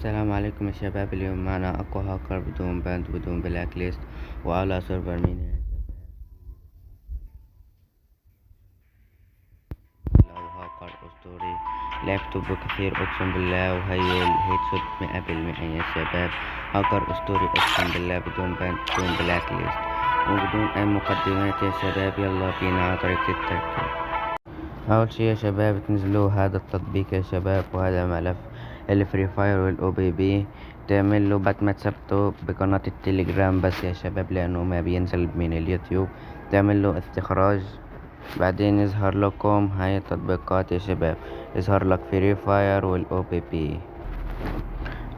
السلام عليكم يا شباب. اليوم معنا أقوى هاكر بدون باند بدون بلاك ليست وعلى سيرفر مين يا شباب. لو هاكر أسطوري لعبته بكثير أقسم بالله، وهي الهيد شوت 100% يا شباب. هاكر أسطوري أقسم بالله بدون باند بدون بلاك ليست وبدون أي مقدمات يا شباب. يلا بينا على طريقة التركيب. أول شي يا شباب تنزلوا هذا التطبيق يا شباب، وهذا ملف الفري فاير والاو بي بي. تعمل له بعد ما تثبته بقناة التليجرام بس يا شباب، لأنه ما بينزل من اليوتيوب. تعمل له استخراج، بعدين يظهر لكم هاي التطبيقات يا شباب. يظهر لك فري فاير والاو بي بي.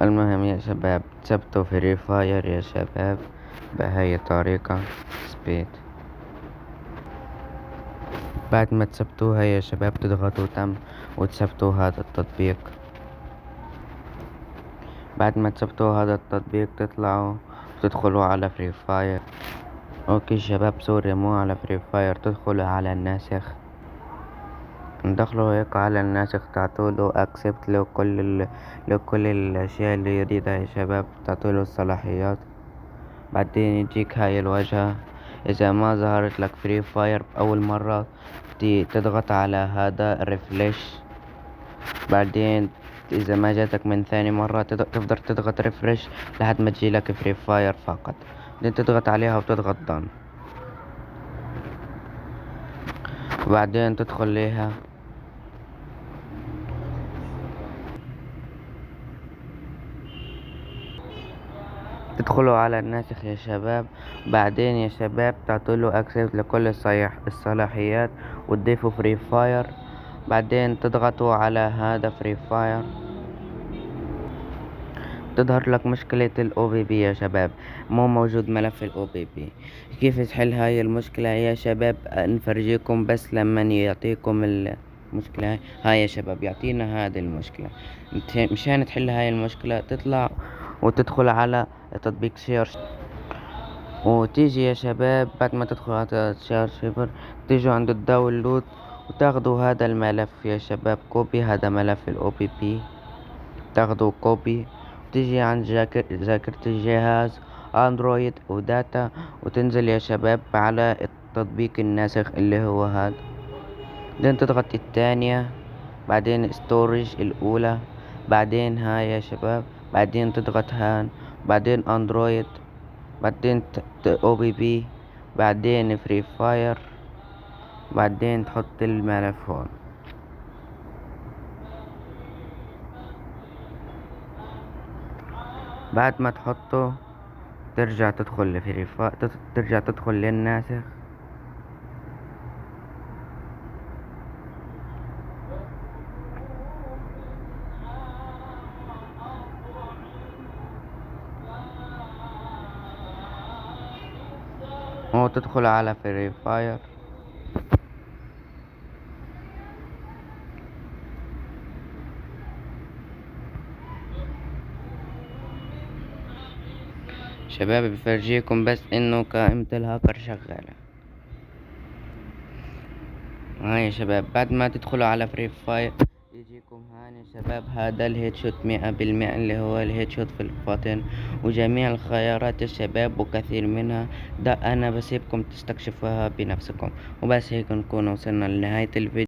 المهم يا شباب تثبتوا فري فاير يا شباب بهاي الطريقة سبيد. بعد ما تثبتوها يا شباب تضغطوا تم وتثبتوا هذا التطبيق. بعد ما تثبتوا هذا التطبيق تطلعوا تدخلوا على فري فاير. اوكي شباب، سوري مو على فري فاير، تدخلوا على الناسخ. ندخلوا هيك على الناسخ، تعطوله اكسبت لكل الاشياء اللي يريدها يا شباب، تعطوله الصلاحيات. بعدين يجيك هاي الواجهة. اذا ما ظهرت لك فري فاير اول مرة تضغط على هذا ريفريش. بعدين اذا ما جاتك من ثاني مرة تقدر تضغط ريفرش لحد ما تجيلك فري فاير فقط. بعدين تضغط عليها وتضغط دان، وبعدين تدخل ليها. تدخلوا على الناسخ يا شباب. بعدين يا شباب تعطوله اكسس لكل الصلاحيات وتضيفوا فري فاير. بعدين تضغطوا على هذا فري فاير. تظهر لك مشكلة الاو بي بي يا شباب، مو موجود ملف الاو بي بي. كيف تحل هاي المشكلة يا شباب؟ نفرجيكم بس لما يعطيكم المشكلة هاي يا شباب. يعطينا هذه المشكلة. مشان تحل هاي المشكلة تطلع وتدخل على تطبيق شير، وتيجي يا شباب بعد ما تدخل على شير تيجوا عند الداونلود وتاخدوا هذا الملف يا شباب كوبي. هذا ملف الاو بي بي تاخدوا كوبي، تيجي عند ذاكرة الجهاز اندرويد وداتا، وتنزل يا شباب على التطبيق الناسخ اللي هو هذا. بعدين تضغط الثانية، بعدين ستورج الاولى، بعدين هاي يا شباب، بعدين تضغط هان، بعدين اندرويد، بعدين او بي بي، بعدين فري فاير، بعدين تحط الملف هون. بعد ما تحطه ترجع تدخل لفري فاير، ترجع تدخل للناسخ. وتدخل على فري فاير. شباب بفرجيكم بس انه قائمة الهاكر شغالة. هاي يا شباب بعد ما تدخلوا على فري فاير يجيكم هان يا شباب هذا الهيد شوت 100% اللي هو الهيد شوت في الباطن، وجميع الخيارات يا شباب وكثير منها ده انا بسيبكم تستكشفوها بنفسكم. وبس هيك نكون وصلنا لنهاية الفيديو.